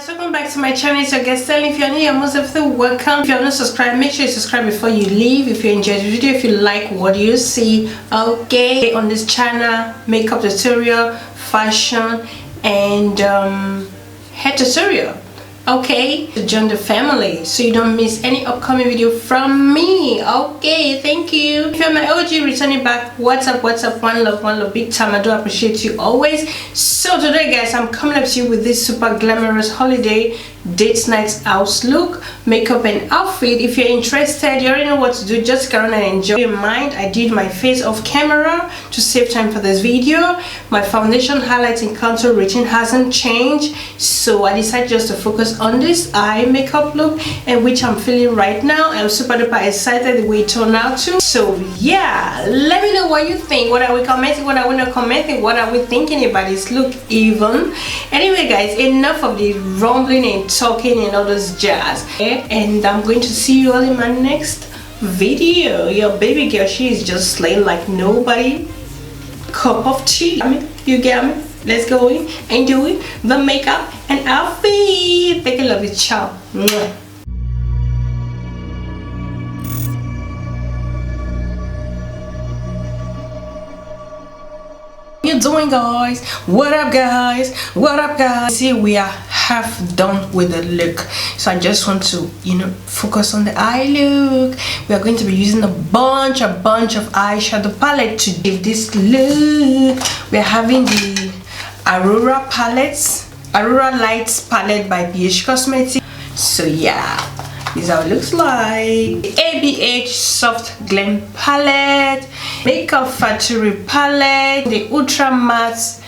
Welcome back to my channel. It's your guest Selin. If you're new, you're most definitely welcome. If you're not subscribed, make sure you subscribe before you leave. If you enjoyed the video, if you like what you see, okay, on this channel, makeup tutorial, fashion, and hair tutorial, okay, to join the family so you don't miss any upcoming video from me. Okay, thank you. If you're my OG returning back, what's up, one love, big time. I do appreciate you always. So today guys, I'm coming up to you with this super glamorous holiday date night out look, makeup and outfit. If you're interested, you already know what to do. Just go on and enjoy. In mind, I did my face off camera to save time for this video. My foundation highlight and contour routine hasn't changed, so I decided just to focus on this eye makeup look, and which I'm feeling right now. I'm super duper excited the way it turned out too. So yeah, let me know what you think. What are we commenting? What are we not commenting? What are we thinking about this look even? Anyway guys, enough of the rumbling and talking and all those jazz, and I'm going to see you all in my next video. Your baby girl, she is just slaying like nobody. Cup of tea. I mean, you get me? Let's go in and do it. The makeup and outfit. Take a love it, ciao. You doing, guys? What up guys? See, we are half done with the look, so I just want to, focus on the eye look. We are going to be using a bunch of eyeshadow palette to give this look. We are having the Aurora Lights palette by BH Cosmetics. So yeah, this is how it looks like. ABH Soft Glam palette, Makeup Factory palette, the Ultra Matte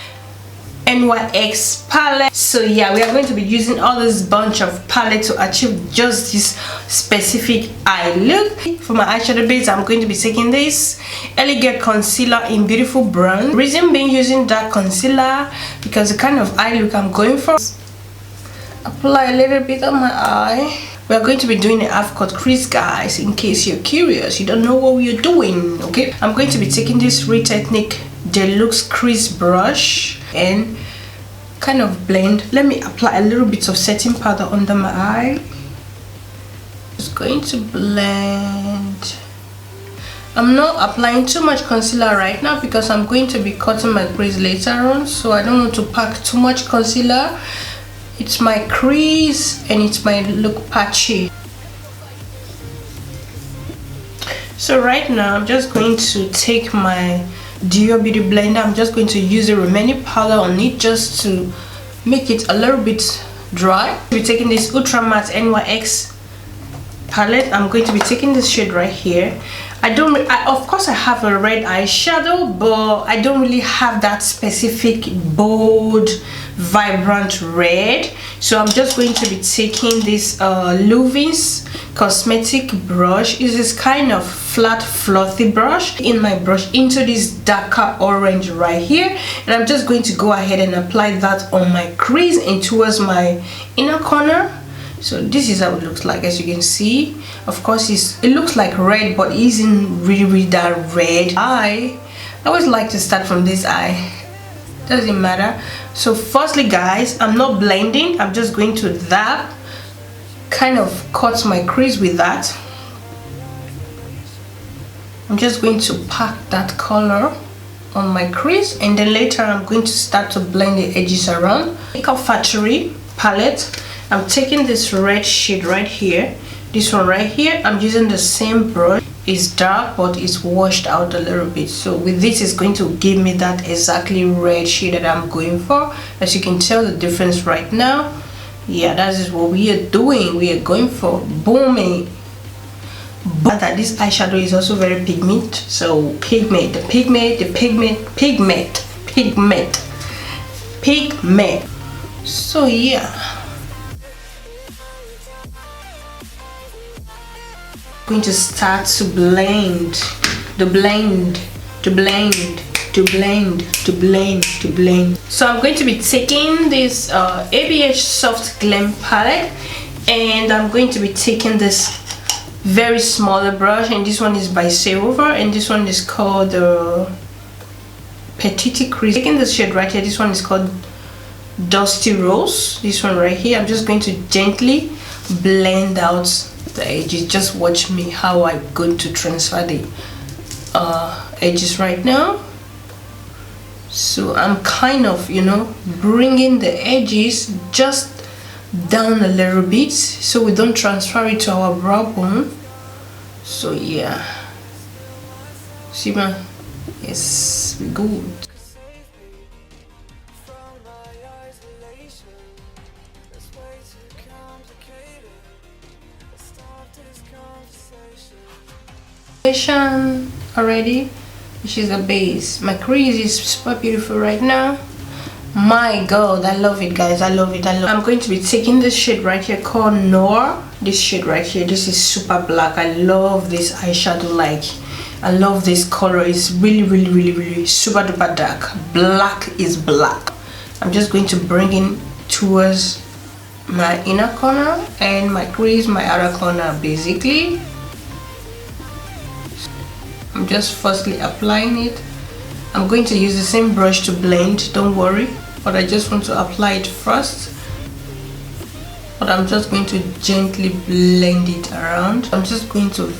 NYX palette. So yeah, we are going to be using all this bunch of palette to achieve just this specific eye look. For my eyeshadow base, I'm going to be taking this Elegant concealer in beautiful brown. Reason being, using dark concealer because the kind of eye look I'm going for. Apply a little bit on my eye. We are going to be doing a half cut crease, guys, in case you're curious, you don't know what we're doing. Okay, I'm going to be taking this Technique Deluxe crease brush and kind of blend. Let me apply a little bit of setting powder under my eye. Just going to blend. I'm not applying too much concealer right now because I'm going to be cutting my crease later on, so I don't want to pack too much concealer. It's my crease and it's my look patchy. So right now I'm just going to take my Duo Beauty Blender. I'm just going to use the remaining powder on it just to make it a little bit dry. We're taking this Ultra Matte NYX palette. I'm going to be taking this shade right here. Of course I have a red eyeshadow, but I don't really have that specific bold vibrant red, so I'm just going to be taking this L.o.v cosmetic brush. It's this kind of flat fluffy brush in my brush into this darker orange right here, and I'm just going to go ahead and apply that on my crease and towards my inner corner. So this is how it looks like. As you can see, of course it looks like red, but it isn't really that red. I always like to start from this eye, doesn't matter. So firstly guys, I'm not blending, I'm just going to that, kind of cut my crease with that. I'm just going to pack that color on my crease, and then later I'm going to start to blend the edges around. Makeup Factory palette. I'm taking this red shade right here, this one right here. I'm using the same brush. It's dark but it's washed out a little bit, so with this it's going to give me that exactly red shade that I'm going for. As you can tell the difference right now. Yeah, that is what we are doing. We are going for booming. But that this eyeshadow is also very pigment, so pigment. So yeah, going to start to blend, So I'm going to be taking this ABH Soft Glam palette, and I'm going to be taking this very smaller brush, and this one is by Silver, and this one is called Petite Crease. Taking this shade right here, this one is called Dusty Rose, this one right here. I'm just going to gently blend out the edges. Just watch me how I'm going to transfer the edges right now. So I'm kind of, you know, bringing the edges just down a little bit so we don't transfer it to our brow bone. So yeah, see ma, yes, good. Already, which is a base. My crease is super beautiful right now. My god, I love it, guys. I love it. I'm going to be taking this shade right here called Noir. This shade right here, this is super black. I love this eyeshadow. Like, I love this color. It's really super duper dark. Black is black. I'm just going to bring in towards my inner corner and my crease, my outer corner, basically. I'm just firstly applying it. I'm going to use the same brush to blend, don't worry, but I just want to apply it first. But I'm just going to gently blend it around. I'm just going to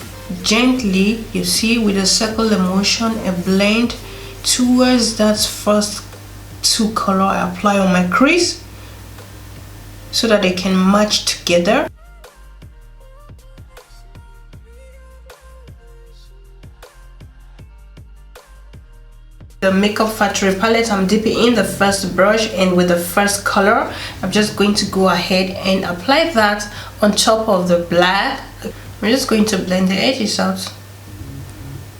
gently, you see, with a circular motion, a blend towards that first two color I apply on my crease so that they can match together. The Makeup Factory palette, I'm dipping in the first brush, and with the first color I'm just going to go ahead and apply that on top of the black. I'm just going to blend the edges out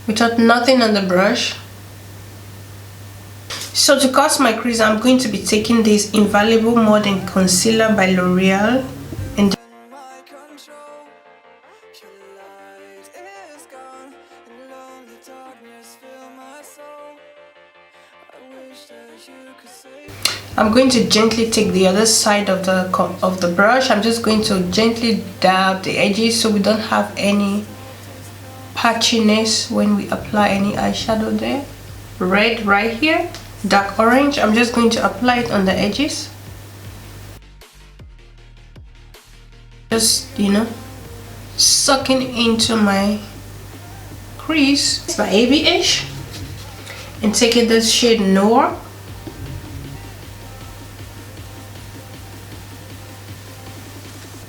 without nothing on the brush. So to cut my crease, I'm going to be taking this Infallible Modern Concealer by Loreal, and I'm going to gently take the other side of the brush. I'm just going to gently dab the edges so we don't have any patchiness when we apply any eyeshadow there. Red right here, dark orange. I'm just going to apply it on the edges. Just, you know, sucking into my crease. It's my AB-ish. And taking this shade Noir.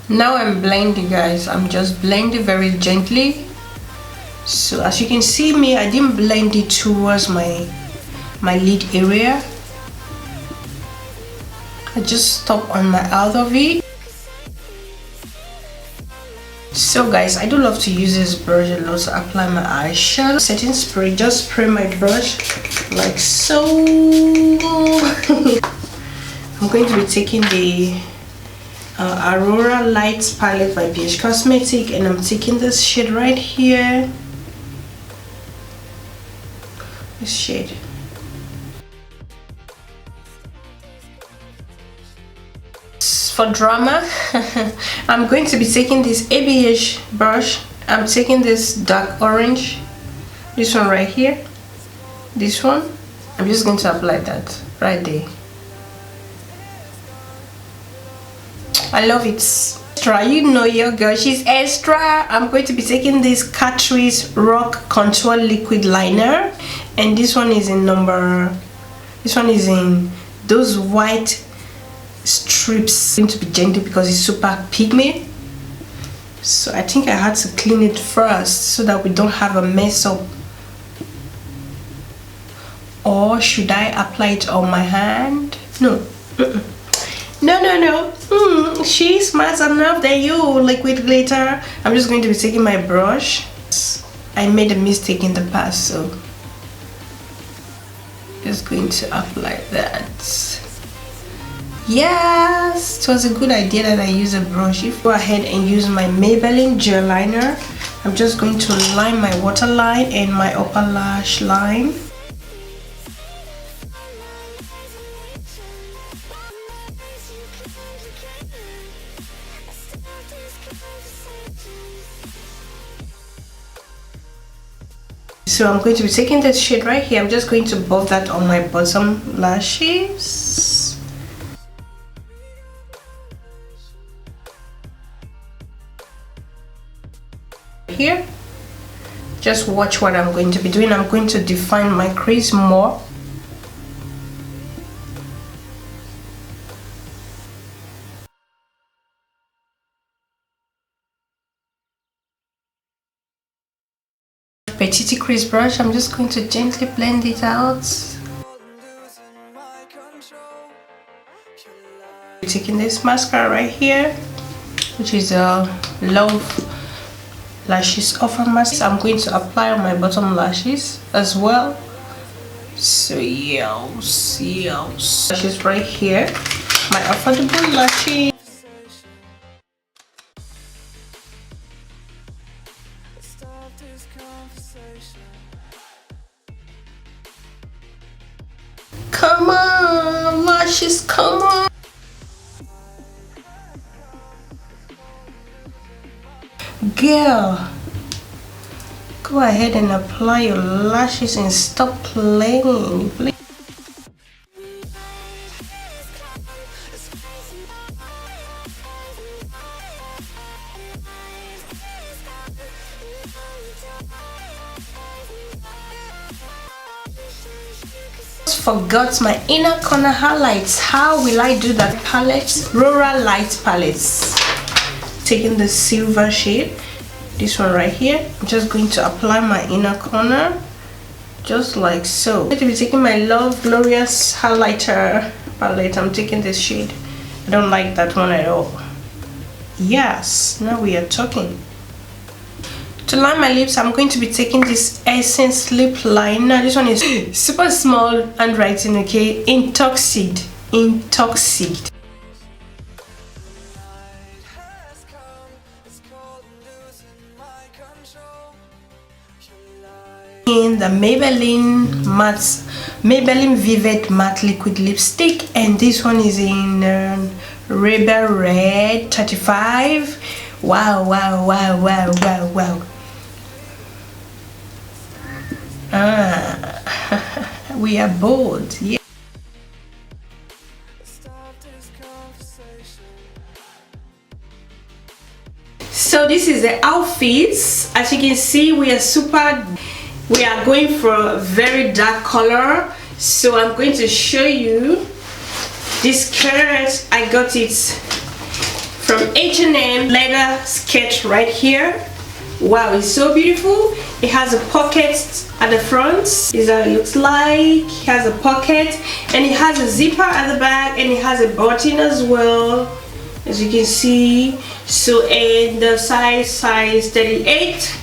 Now I'm blending, guys. I'm just blending very gently. So as you can see me, I didn't blend it towards my lid area. I just stop on my L.o.v. So guys, I do love to use this brush a lot to apply my eyeshadow. Setting spray, just spray my brush like so. I'm going to be taking the Aurora Lights palette by BH Cosmetic, and I'm taking this shade right here. This shade. For drama, I'm going to be taking this AB-ish brush. I'm taking this dark orange, this one right here, this one. I'm just going to apply that right there. I love it. Extra, you know your girl, she's extra. I'm going to be taking this Catrice Rock Contour Liquid Liner, and this one is in those white strips. Seem to be gentle because it's super pigment, so I think I had to clean it first so that we don't have a mess up. Or should I apply it on my hand? No. No. She's smart enough than you, liquid glitter. I'm just going to be taking my brush. I made a mistake in the past, so just going to apply that. Yes, it was a good idea that I use a brush. If I go ahead and use my Maybelline gel liner, I'm just going to line my waterline and my upper lash line. So I'm going to be taking this shade right here. I'm just going to buff that on my bottom lashes. here. Just watch what I'm going to be doing. I'm going to define my crease more. Petite crease brush, I'm just going to gently blend it out. Taking this mascara right here, which is a L.o.v lashes offer mask. I'm going to apply on my bottom lashes as well. So yes, lashes right here, my affordable lashes. Come on, lashes, come on. Girl, go ahead and apply your lashes and stop playing, please. Forgot my inner corner highlights. How will I do that? Palettes, Loreal light palettes. Taking the silver shade, this one right here. I'm just going to apply my inner corner, just like so. I'm going to be taking my L.o.v Glorious highlighter palette. I'm taking this shade. I don't like that one at all. Yes, now we are talking. To line my lips, I'm going to be taking this Essence lip liner. This one is super small handwriting, okay? Intoxid. In the Maybelline Vivid Matte Liquid Lipstick, and this one is in Rebel Red 35. Wow. We are bold, yeah. So this is the outfits. As you can see, we are going for a very dark color. So I'm going to show you this skirt. I got it from H&M, leather skirt right here. Wow, it's so beautiful. It has a pocket at the front. This is how it looks like. It has a pocket and it has a zipper at the back, and it has a button as well, as you can see. So in the size 38.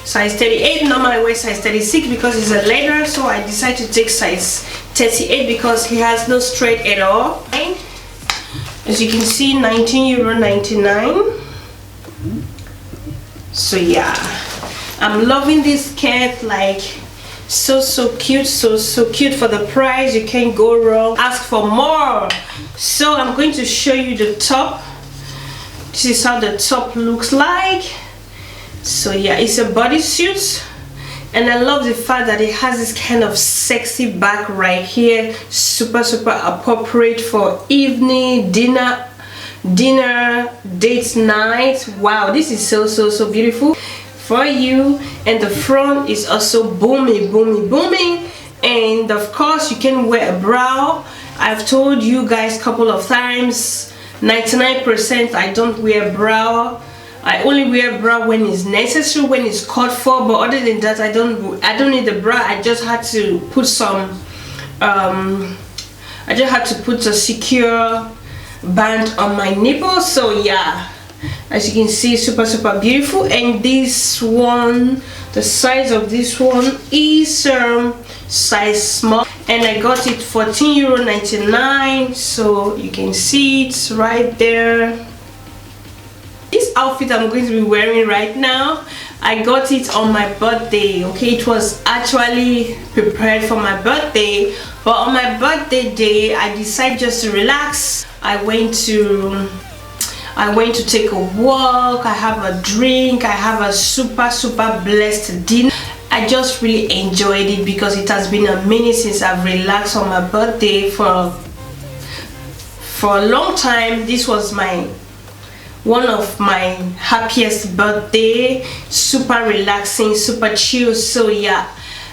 Size 38, normally I wear size 36 because it's a leather, so I decided to take size 38 because he has no straight at all. As you can see, €19.99. So yeah, I'm loving this skirt, like so cute, so cute. For the price, you can't go wrong. Ask for more. So I'm going to show you the top. This is how the top looks like. So yeah, it's a bodysuit, and I love the fact that it has this kind of sexy back right here. Super appropriate for evening, dinner, date night. Wow, this is so beautiful for you. And the front is also booming, and of course you can wear a bra. I've told you guys a couple of times, 99% I don't wear bra. I only wear bra when it's necessary, when it's called for, but other than that I don't need the bra. I just had to put some I just had to put a secure band on my nipple. So yeah, as you can see, super beautiful. And this one, the size of this one is size small, and I got it for €14.99. so you can see it's right there. This outfit I'm going to be wearing right now, I got it on my birthday, okay? It was actually prepared for my birthday, but on my birthday day I decided just to relax. I went to take a walk, I have a drink, I have a super blessed dinner. I just really enjoyed it because it has been a minute since I've relaxed on my birthday. For a long time, this was my one of my happiest birthday, super relaxing, super chill. So yeah,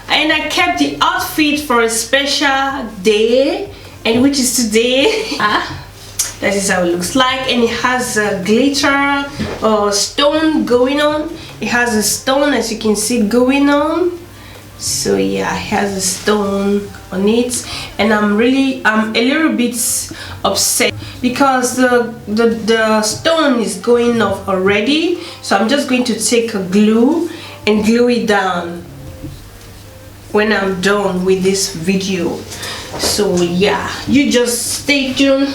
and I kept the outfit for a special day, and which is today. That is how it looks like, and it has a glitter or stone going on. It has a stone, as you can see, going on. So yeah, it has a stone on it, and I'm a little bit upset because the stone is going off already. So I'm just going to take a glue and glue it down when I'm done with this video. So yeah, you just stay tuned.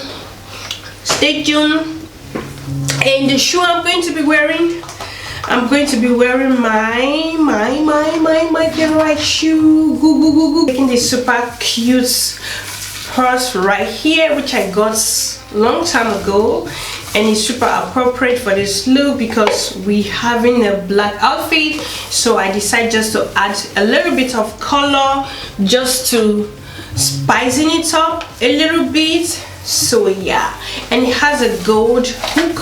And the shoe I'm going to be wearing, my favorite shoe. Taking this super cute purse right here, which I got long time ago, and it's super appropriate for this look because we having a black outfit. So I decided just to add a little bit of color, just to spicing it up a little bit. So yeah, and it has a gold hook,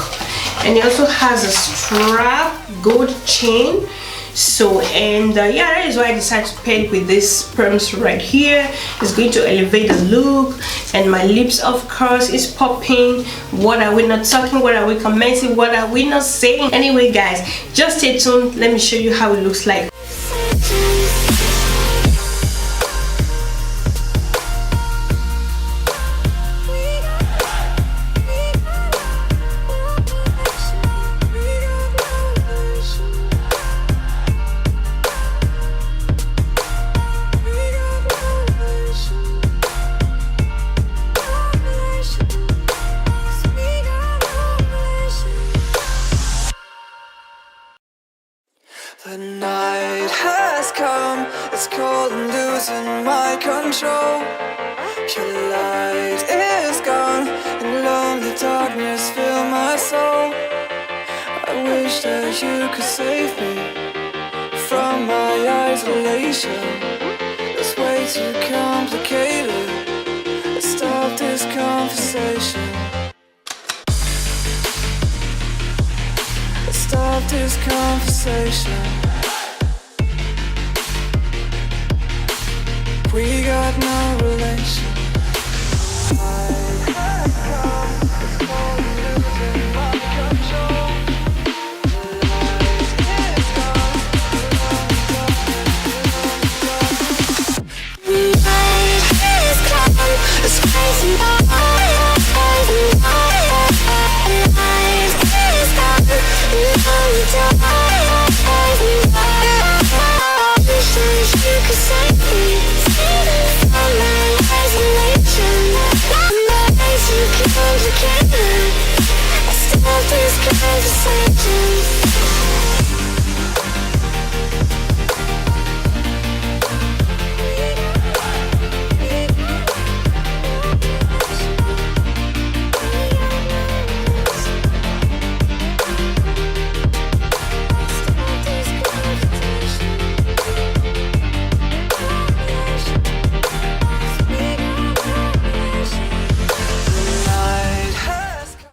and it also has a strap, gold chain. So and yeah, that is why I decided to pair it with this perms right here. It's going to elevate the look. And my lips, of course, is popping. What are we not talking? What are we commenting? What are we not saying? Anyway guys, just stay tuned. Let me show you how it looks like. The night has come, it's cold and losing my control. Your light is gone, and lonely darkness fill my soul. I wish that you could save me from my isolation. It's way too complicated. Let's stop this conversation. Let's stop this conversation. We got no